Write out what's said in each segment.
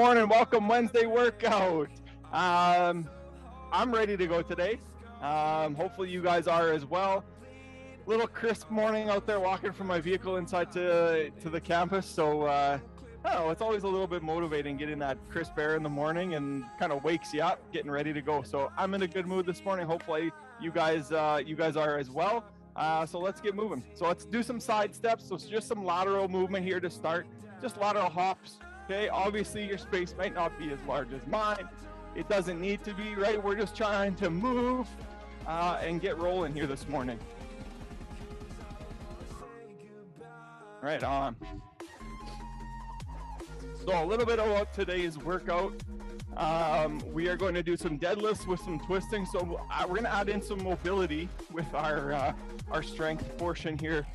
morning. Welcome Wednesday workout. I'm ready to go today. Hopefully you guys are as well. Little crisp morning out there walking from my vehicle inside to the campus. So I don't know, it's always a little bit motivating getting that crisp air in the morning and kind of wakes you up, getting ready to go. So I'm in a good mood this morning. Hopefully you guys are as well. So let's get moving. So let's do some side steps. So it's just some lateral movement here to start. Just lateral hops. Okay, obviously your space might not be as large as mine. It doesn't need to be, right? We're just trying to move and get rolling here this morning. Right on. So a little bit about today's workout. We are going to do some deadlifts with some twisting. So we're going to add in some mobility with our strength portion here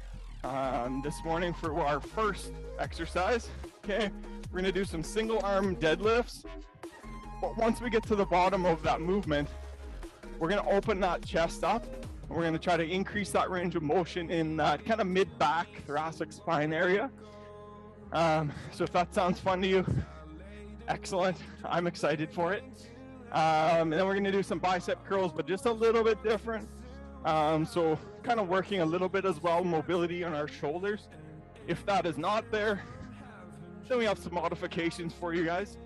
this morning for our first exercise. Okay, we're going to do some single arm deadlifts. But once we get to the bottom of that movement, we're going to open that chest up. And we're going to try to increase that range of motion in that kind of mid-back thoracic spine area. So if that sounds fun to you, excellent. I'm excited for it. And then we're going to do some bicep curls, but just a little bit different. So kind of working a little bit as well, mobility on our shoulders. If that is not there, then we have some modifications for you guys.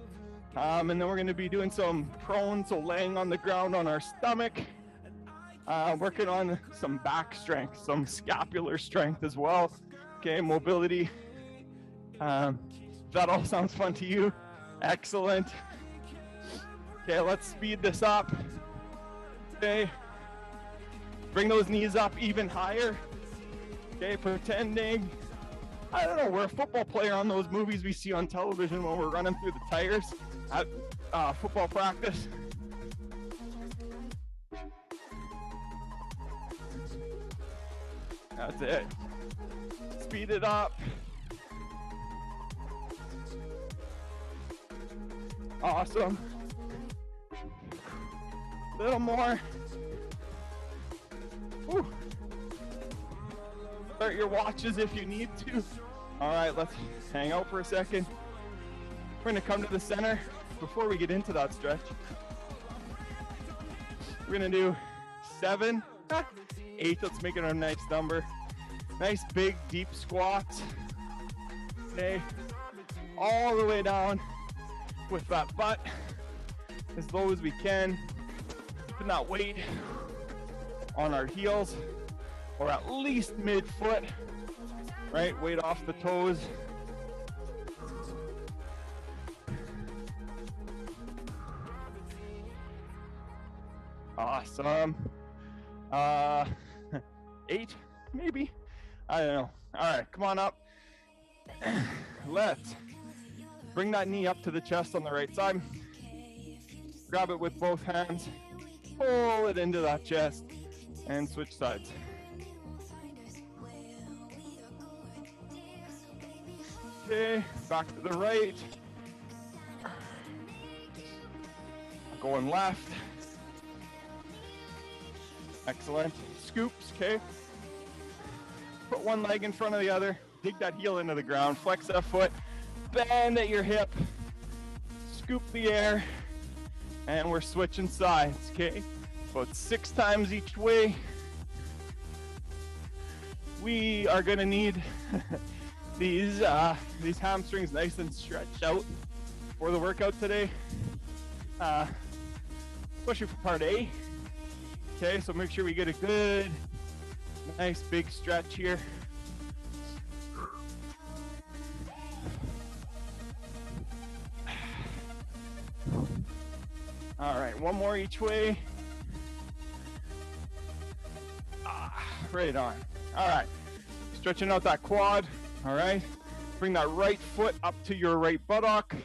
And then we're going to be doing some prone, so laying on the ground on our stomach, working on some back strength, some scapular strength as well. Okay, mobility. That all sounds fun to you. Excellent. Okay, let's speed this up. Okay, bring those knees up even higher. Okay, pretending, I don't know, we're a football player on those movies we see on television when we're running through the tires at football practice. That's it. Speed it up. Awesome. A little more. Whew. Start your watches if you need to. All right, let's hang out for a second. We're gonna come to the center before we get into that stretch. We're gonna do 7, 8, let's make it a nice number. Nice big deep squats. Okay, all the way down with that butt as low as we can. Keeping that weight on our heels or at least mid-foot, right? Weight off the toes. Awesome. 8, maybe? I don't know. All right, come on up. Let's bring that knee up to the chest on the right side. Grab it with both hands. Pull it into that chest and switch sides. Okay, back to the right. Going left. Excellent. Scoops, okay. Put one leg in front of the other. Dig that heel into the ground. Flex that foot. Bend at your hip. Scoop the air. And we're switching sides, okay? About 6 times each way. We are gonna need these hamstrings nice and stretched out for the workout today. Especially for part A. Okay, so make sure we get a good, nice big stretch here. All right, one more each way. Right on. All right, stretching out that quad. All right, bring that right foot up to your right buttock.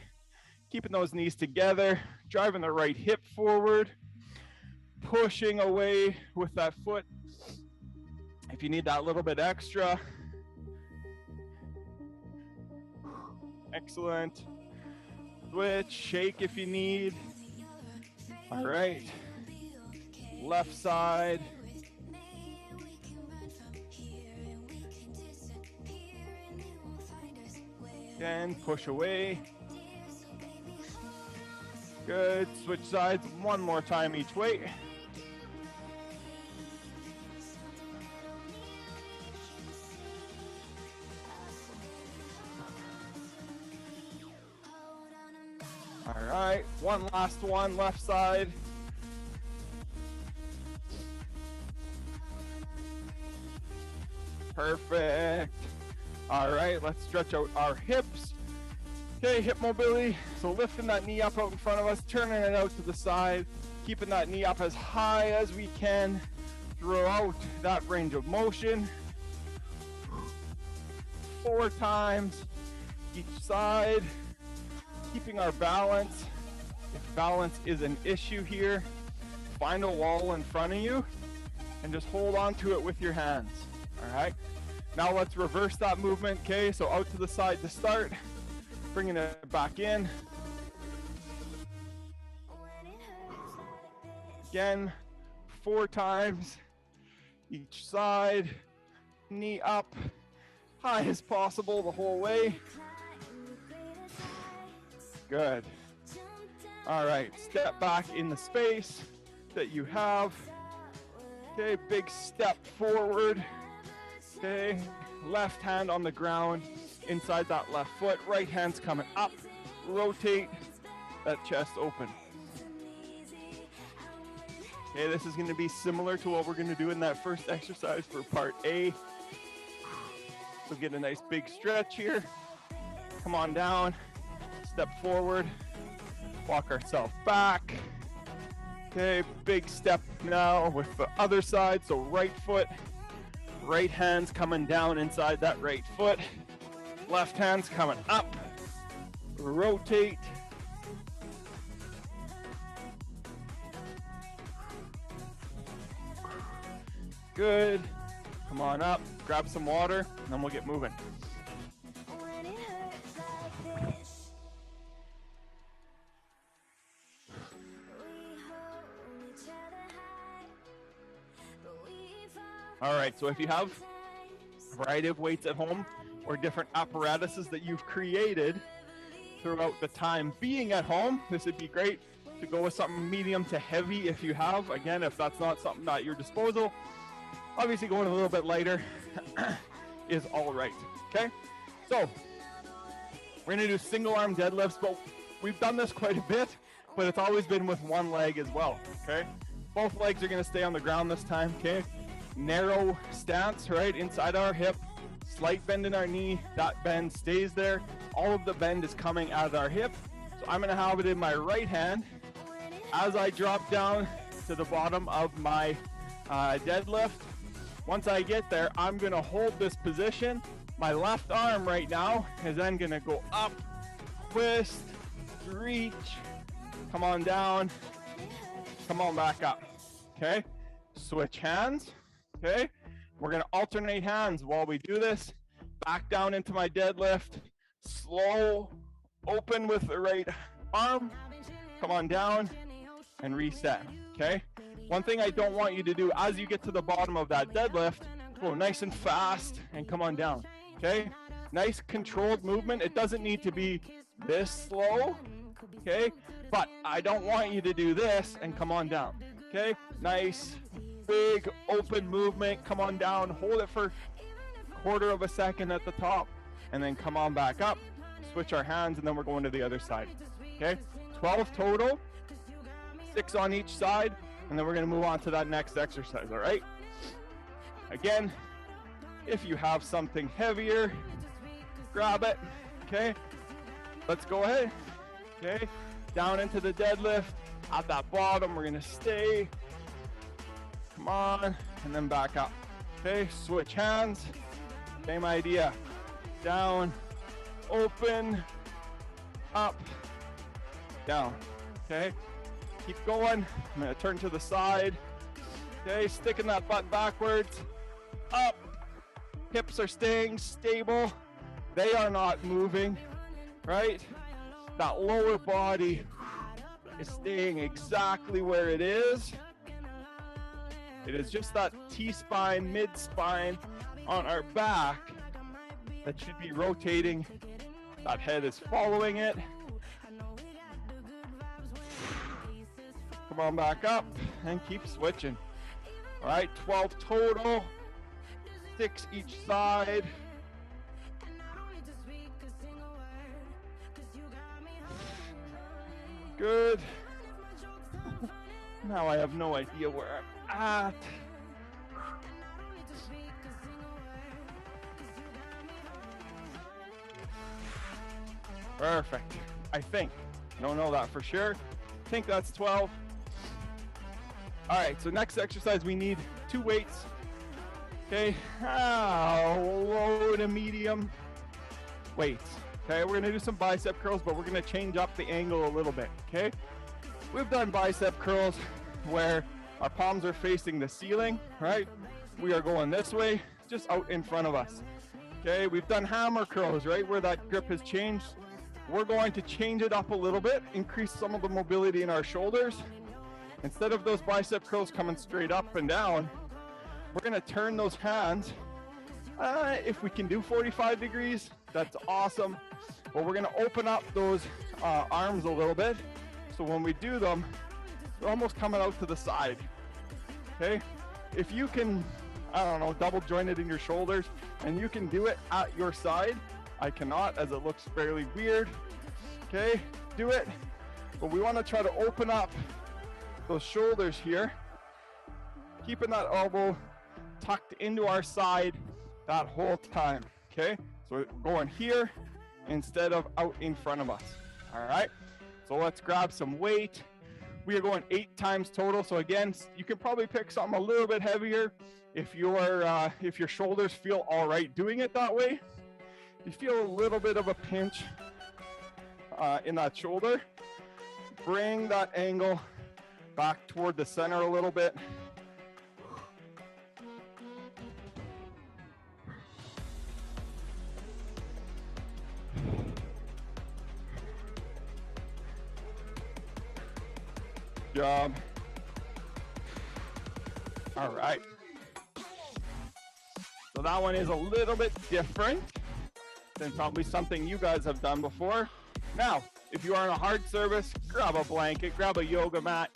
Keeping those knees together, driving the right hip forward. Pushing away with that foot if you need that little bit extra. Excellent. Switch, shake if you need. All right. Left side. Again, push away. Good, switch sides one more time each way. All right, one last one, left side. Perfect. All right, let's stretch out our hips. Okay, hip mobility. So lifting that knee up out in front of us, turning it out to the side, keeping that knee up as high as we can throughout that range of motion. 4 times each side. Keeping our balance. If balance is an issue here, find a wall in front of you and just hold on to it with your hands. All right, now let's reverse that movement. Okay, so out to the side to start, bringing it back in. Again, 4 times each side, knee up, high as possible the whole way. Good. All right, step back in the space that you have. Okay, big step forward. Okay, left hand on the ground, inside that left foot. Right hand's coming up. Rotate that chest open. Okay, this is going to be similar to what we're going to do in that first exercise for part A. So get a nice big stretch here. Come on down. Step forward, walk ourselves back. Okay, big step now with the other side. So right foot, right hand's coming down inside that right foot. Left hand's coming up. Rotate. Good. Come on up, grab some water, and then we'll get moving. All right, so if you have a variety of weights at home or different apparatuses that you've created throughout the time being at home, this would be great to go with something medium to heavy if you have. Again, if that's not something at your disposal, obviously going a little bit lighter is all right, okay? So we're gonna do single arm deadlifts, but we've done this quite a bit, but it's always been with one leg as well, okay? Both legs are gonna stay on the ground this time, okay? Narrow stance, right, inside our hip, slight bend in our knee, that bend stays there. All of the bend is coming out of our hip. So I'm gonna have it in my right hand. As I drop down to the bottom of my deadlift, once I get there, I'm gonna hold this position. My left arm right now is then gonna go up, twist, reach, come on down, come on back up, okay? Switch hands. Okay, we're gonna alternate hands while we do this. Back down into my deadlift. Slow, open with the right arm. Come on down and reset, okay? One thing I don't want you to do as you get to the bottom of that deadlift, go nice and fast and come on down, okay? Nice controlled movement. It doesn't need to be this slow, okay? But I don't want you to do this and come on down, okay? Nice, big open movement. Come on down, hold it for a quarter of a second at the top, and then come on back up. Switch our hands, and then we're going to the other side, okay? 12 total, 6 on each side, and then we're gonna move on to that next exercise, all right? Again, if you have something heavier, grab it, okay? Let's go ahead, okay? Down into the deadlift. At that bottom, we're gonna stay. Come on, and then back up. Okay, switch hands. Same idea. Down, open, up, down. Okay, keep going. I'm gonna turn to the side. Okay, sticking that butt backwards. Up. Hips are staying stable. They are not moving, right? That lower body is staying exactly where it is. It is just that T-spine, mid-spine on our back that should be rotating. That head is following it. Come on back up and keep switching. All right, 12 total, 6 each side. Good. Now I have no idea where I'm at. Perfect, I think. Don't know that for sure. I think that's 12. All right, so next exercise, we need 2 weights. Okay, low to medium weights. Okay, we're gonna do some bicep curls, but we're gonna change up the angle a little bit, okay? We've done bicep curls where our palms are facing the ceiling, right? We are going this way, just out in front of us. Okay, we've done hammer curls, right? Where that grip has changed. We're going to change it up a little bit, increase some of the mobility in our shoulders. Instead of those bicep curls coming straight up and down, we're gonna turn those hands. If we can do 45 degrees, that's awesome. But we're gonna open up those arms a little bit. So when we do them, they're almost coming out to the side, okay? If you can, I don't know, double jointed in your shoulders and you can do it at your side, I cannot, as it looks fairly weird, okay? Do it, but we wanna try to open up those shoulders here, keeping that elbow tucked into our side that whole time, okay? So we're going here instead of out in front of us, all right? So let's grab some weight. We are going 8 times total. So again, you can probably pick something a little bit heavier if your shoulders feel all right doing it that way. If you feel a little bit of a pinch in that shoulder, bring that angle back toward the center a little bit. Good job. All right. So that one is a little bit different than probably something you guys have done before. Now, if you are on a hard service, grab a blanket, grab a yoga mat,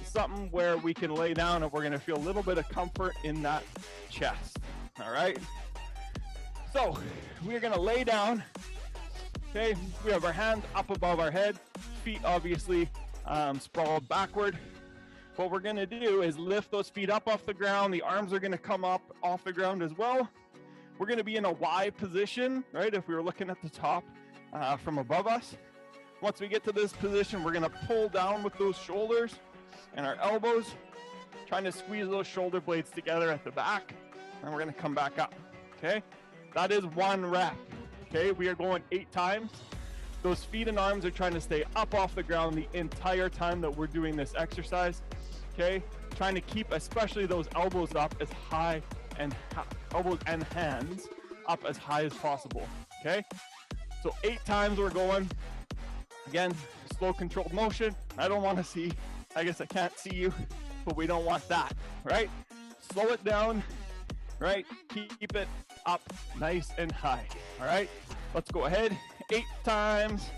something where we can lay down and we're gonna feel a little bit of comfort in that chest, all right? So we're gonna lay down, okay? We have our hands up above our head, feet obviously sprawled backward. What we're gonna do is lift those feet up off the ground. The arms are gonna come up off the ground as well. We're gonna be in a Y position, right? If we were looking at the top from above us. Once we get to this position, we're gonna pull down with those shoulders and our elbows, trying to squeeze those shoulder blades together at the back, and we're gonna come back up, okay? That is 1 rep, okay? We are going 8 times. Those feet and arms are trying to stay up off the ground the entire time that we're doing this exercise, okay? Trying to keep especially those elbows up as high and elbows and hands up as high as possible, okay? So 8 times we're going. Again, slow controlled motion. I don't want to see, I guess I can't see you, but we don't want that, right? Slow it down, right? Keep it up nice and high, all right? Let's go ahead, 8 times.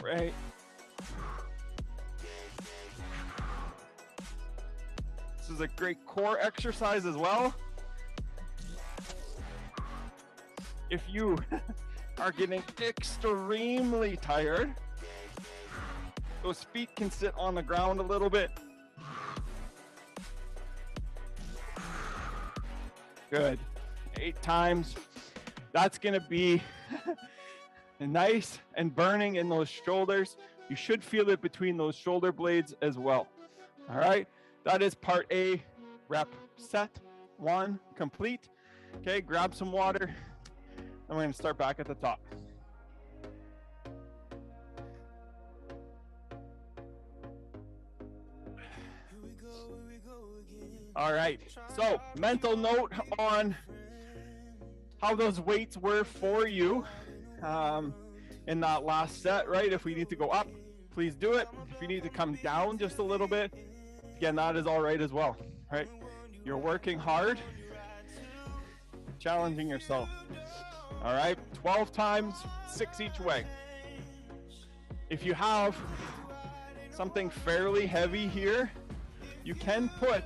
Right. This is a great core exercise as well. If you are getting extremely tired, those feet can sit on the ground a little bit. Good. 8 times. That's gonna be nice and burning in those shoulders. You should feel it between those shoulder blades as well. All right, that is part A, rep set 1 complete. Okay, grab some water. And we're gonna start back at the top. All right, so mental note on how those weights were for you in that last set, right? If we need to go up, please do it. If you need to come down just a little bit, again, that is all right as well, right? You're working hard, challenging yourself. All right, 12 times, 6 each way. If you have something fairly heavy here, you can put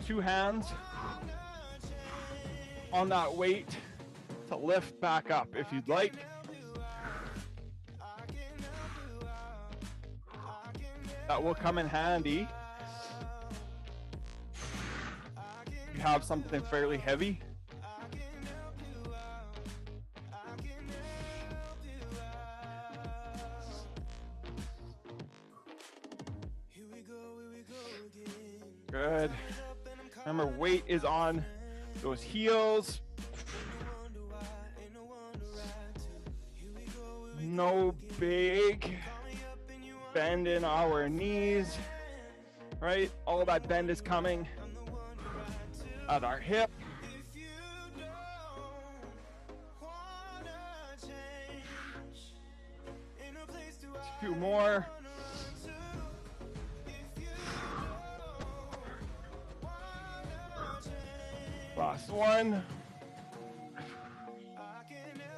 2 hands on that weight to lift back up if you'd like. That will come in handy. You have something fairly heavy. Good. Remember, weight is on those heels. No big bend in our knees, right? All that bend is coming at our hip. 2 more. Last one.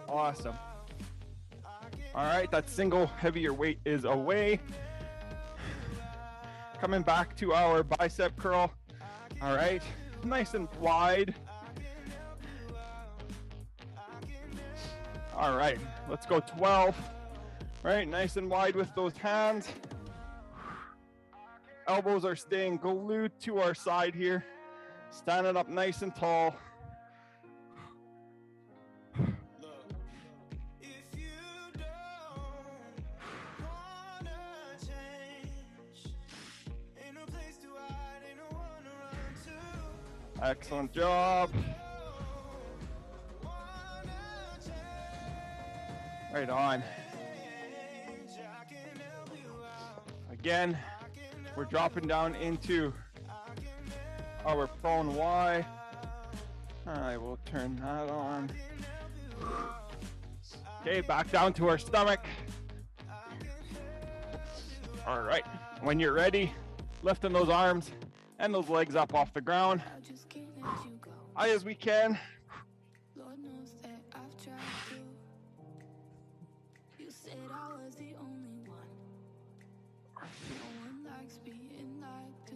Awesome. All right, that single heavier weight is away. Coming back to our bicep curl. All right, nice and wide. All right, let's go 12. All right, nice and wide with those hands. Elbows are staying glued to our side here. Standing up nice and tall. Excellent job. Right on. Again, we're dropping down into our prone Y. I will turn that on. Okay, back down to our stomach. All right, when you're ready, lifting those arms and those legs up off the ground. High as we can. Lord knows that I've tried to. You said I was the only one. No one likes being lied to.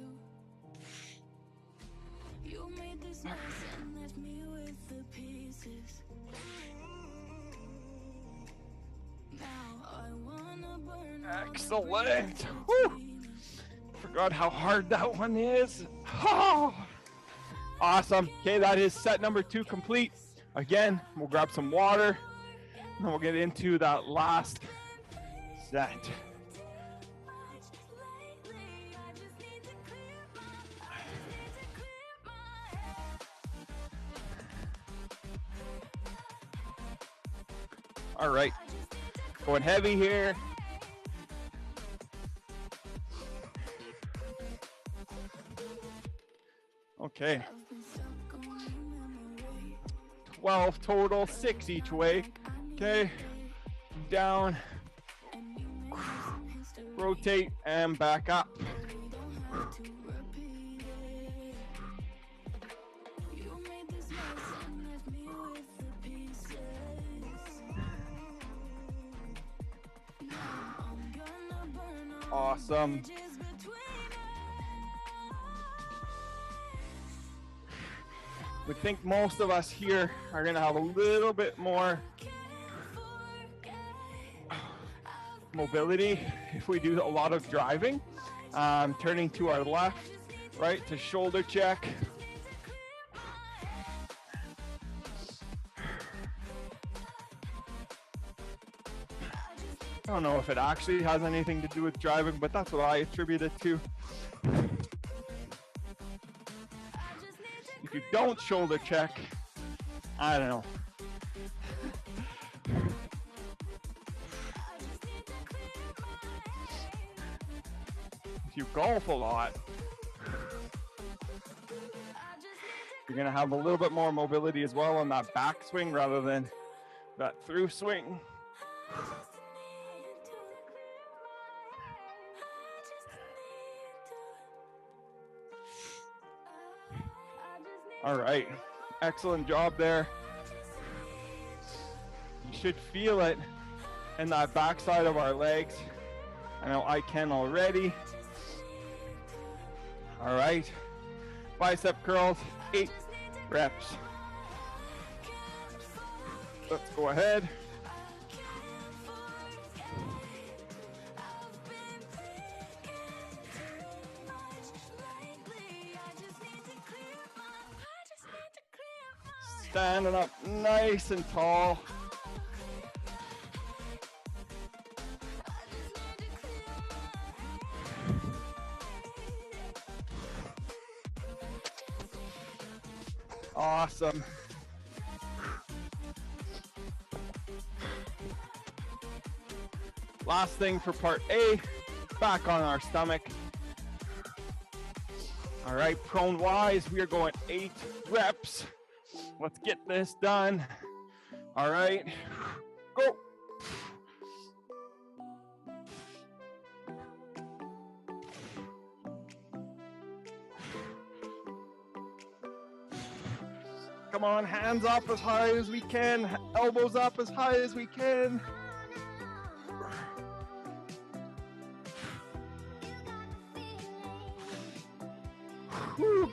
You made this mess and left me with the pieces. Now I wanna burn. Excellent. Woo. Forgot how hard that one is. Oh. Awesome. Okay, that is set number 2 complete. Again, we'll grab some water and then we'll get into that last set. All right, going heavy here. Okay. 12 total, 6 each way. Okay, down, rotate, and back up. Awesome. We think most of us here are gonna have a little bit more mobility if we do a lot of driving. Turning to our left, right to shoulder check. I don't know if it actually has anything to do with driving, but that's what I attribute it to. If you don't shoulder check, I don't know. If you golf a lot, you're gonna have a little bit more mobility as well on that back swing rather than that through swing. All right, excellent job there. should feel it in that backside of our legs. I know I can already. All right, bicep curls, 8 reps. Let's go ahead. Standing up nice and tall. Awesome. Last thing for part A, back on our stomach. All right, prone wise, we are going 8 reps. Let's get this done. All right, go. Come on, hands up as high as we can, elbows up as high as we can. Whew.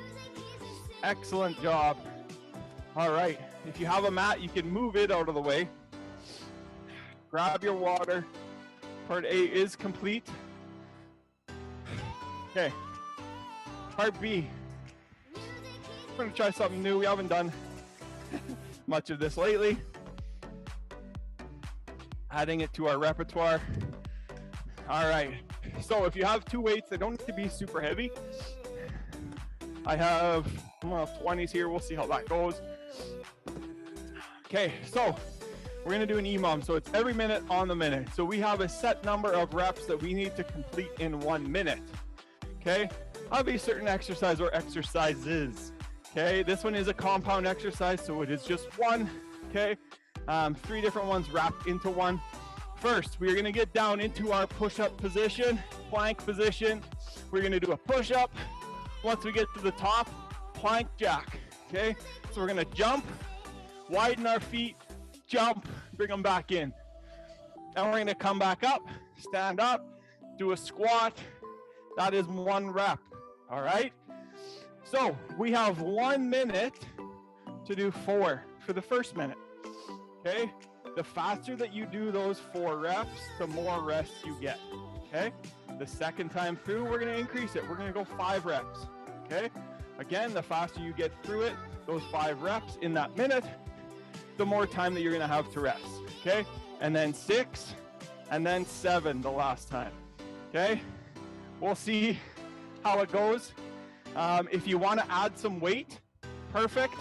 Excellent job. All right, if you have a mat, you can move it out of the way. Grab your water. Part A is complete. Okay, part B. We're gonna try something new. We haven't done much of this lately. Adding it to our repertoire. All right, so if you have 2 weights, they don't need to be super heavy. I have 20s here. We'll see how that goes. Okay, so we're gonna do an EMOM. So it's every minute on the minute. So we have a set number of reps that we need to complete in 1 minute. Okay, I'll be certain exercise or exercises. Okay, this one is a compound exercise, so it is just one. Okay, 3 different ones wrapped into one. First, we're gonna get down into our push-up position, plank position. We're gonna do a push-up. Once we get to the top, plank jack. Okay, so we're gonna jump, widen our feet, jump, bring them back in. And we're gonna come back up, stand up, do a squat. That is 1 rep, all right? So we have 1 minute to do 4 for the first minute, okay? The faster that you do those 4 reps, the more rest you get, okay? The second time through, we're gonna increase it. We're gonna go 5 reps, okay? Again, the faster you get through it, those 5 reps in that minute, the more time that you're gonna have to rest, okay? And then 6, and then 7 the last time, okay? We'll see how it goes. If you wanna add some weight, perfect.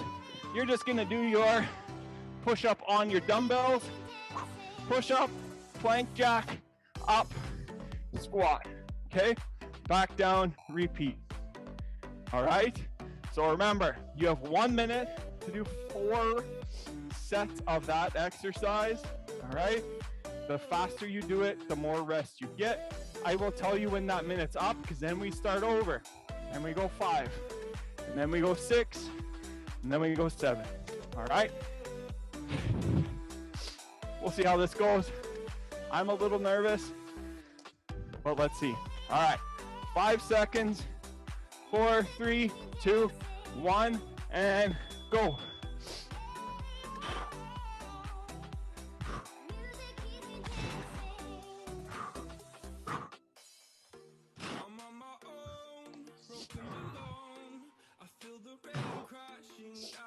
You're just gonna do your push up on your dumbbells, push up, plank jack, up, squat, okay? Back down, repeat. All right, so remember, you have 1 minute to do 4 sets of that exercise, all right? The faster you do it, the more rest you get. I will tell you when that minute's up, because then we start over, and we go 5, and then we go 6, and then we go 7, all right? We'll see how this goes. I'm a little nervous, but let's see. All right, 5 seconds. 4, 3, 2, 1, and go.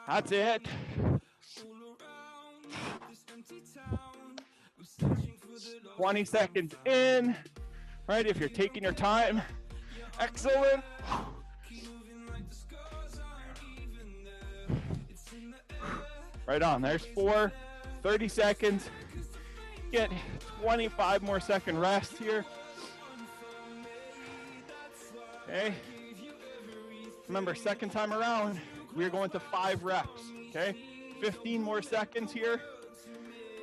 That's it. 20 seconds in, right? If you're taking your time, excellent. Right on, there's 4, 30 seconds. Get 25 more second rest here. Okay. Remember, second time around, we're going to 5 reps, okay? 15 more seconds here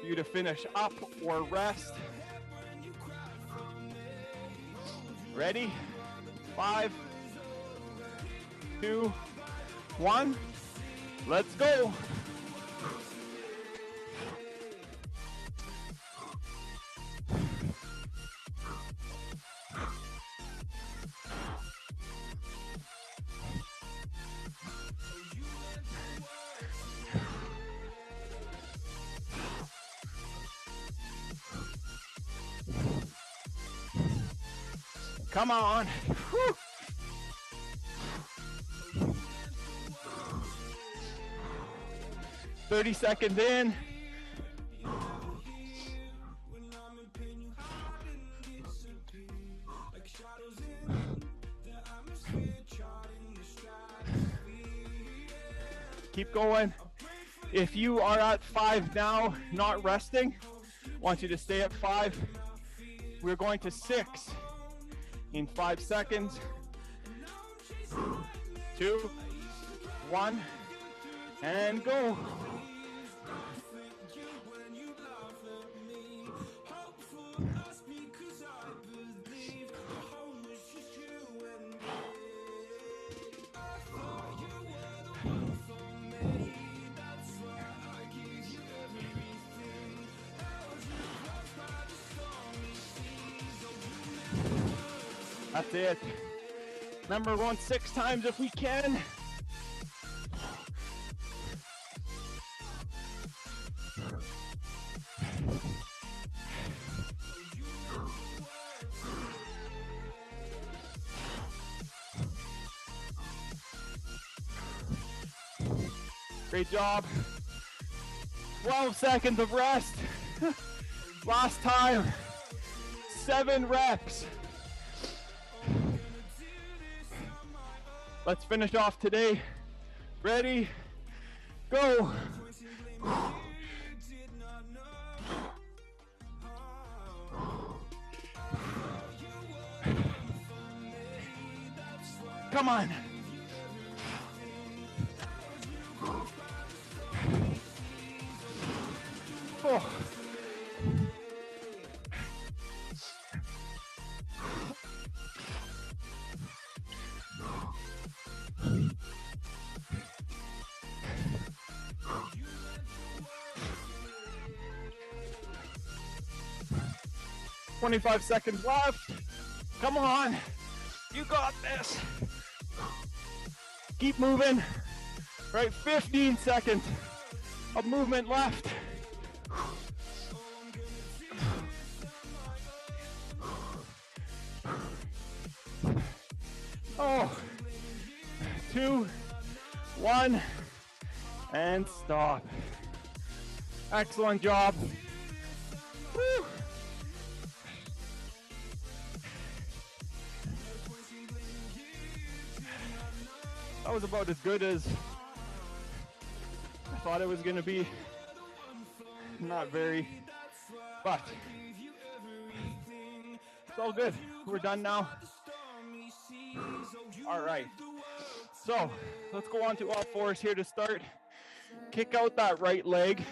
for you to finish up or rest. Ready? 5, 2, 1. Let's go. Come on. Whew. "30 seconds in." Keep going. If you are at 5 now, not resting, I want you to stay at 5. We're going to 6 in 5 seconds. 2, 1, and go. That's it. Remember, going 6 times if we can. Great job. 12 seconds of rest. Last time. 7 reps. Let's finish off today. Ready? Go. Come on. Oh. "25 seconds left. Come on. You got this. Keep moving. Right, 15 seconds of movement left. Oh, 2, 1, and stop. Excellent job. Woo. That was about as good as I thought it was going to be. Not very, but it's all good. We're done now. All right. So let's go on to all fours here to start. Kick out that right leg.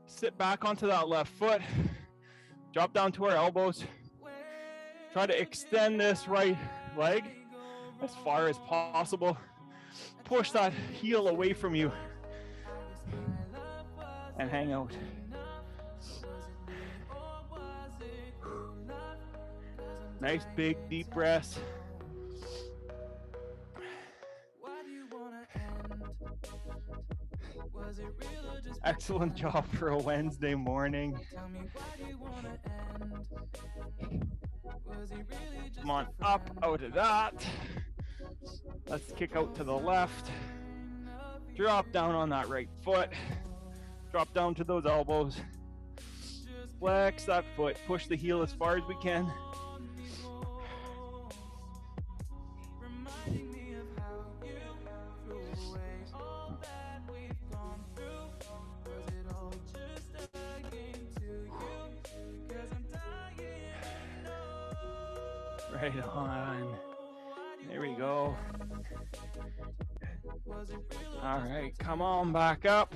Sit back onto that left foot. Drop down to our elbows. Try to extend this right leg as far as possible. Push that heel away from you and hang out. Nice big deep breaths. Excellent job for a Wednesday morning. Come on up out of that. Let's kick out to the left. Drop down on that right foot. Drop down to those elbows. Flex that foot. Push the heel as far as we can. Right on. There we go. All right, come on back up.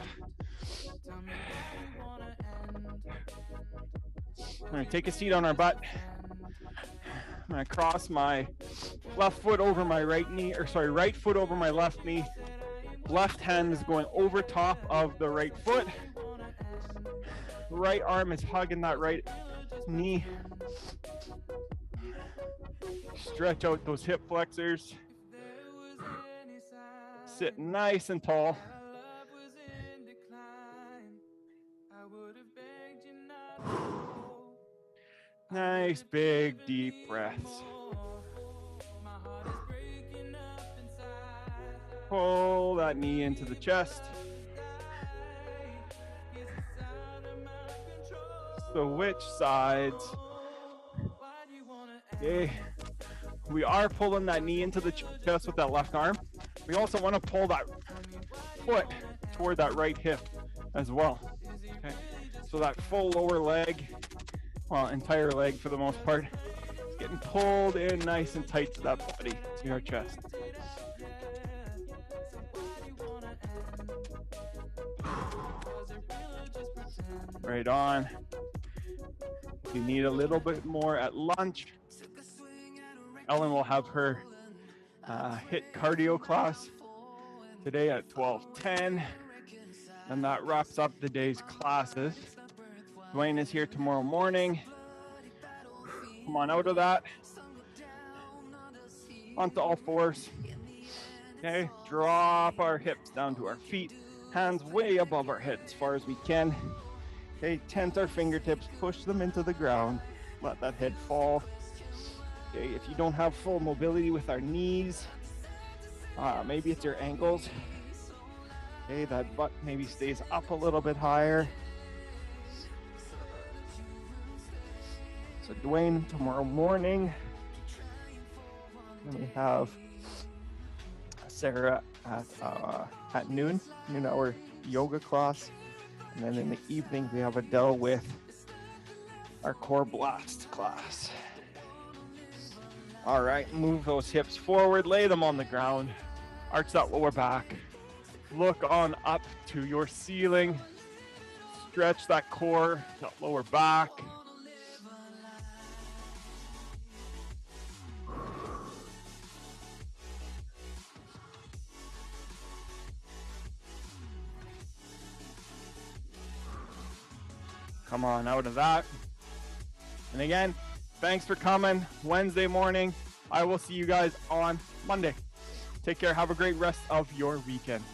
All right, take a seat on our butt. I'm gonna cross my left foot over my right knee, or sorry, right foot over my left knee. Left hand is going over top of the right foot. Right arm is hugging that right knee. Stretch out those hip flexors. Sit nice and tall. Nice, big, deep breaths. Pull that knee into the chest. Switch sides. Okay. We are pulling that knee into the chest with that left arm. We also want to pull that foot toward that right hip as well. Okay. So that full lower leg, well, entire leg for the most part, is getting pulled in nice and tight to that body, to your chest. Right on. If you need a little bit more at lunch, Ellen will have her HIIT cardio class today at 12:10, and that wraps up the day's classes. Dwayne is here tomorrow morning. Come on out of that. Onto all fours. Okay, drop our hips down to our feet, hands way above our head as far as we can. Okay, tense our fingertips, push them into the ground, let that head fall. Okay, if you don't have full mobility with our knees, maybe it's your ankles. Okay, that butt maybe stays up a little bit higher. So Dwayne, tomorrow morning, we have Sarah at noon hour yoga class. And then in the evening, we have Adele with our core blast class. All right, move those hips forward, lay them on the ground, arch that lower back, look on up to your ceiling, stretch that core, that lower back. Come on out of that. And again, thanks for coming Wednesday morning. I will see you guys on Monday. Take care. Have a great rest of your weekend.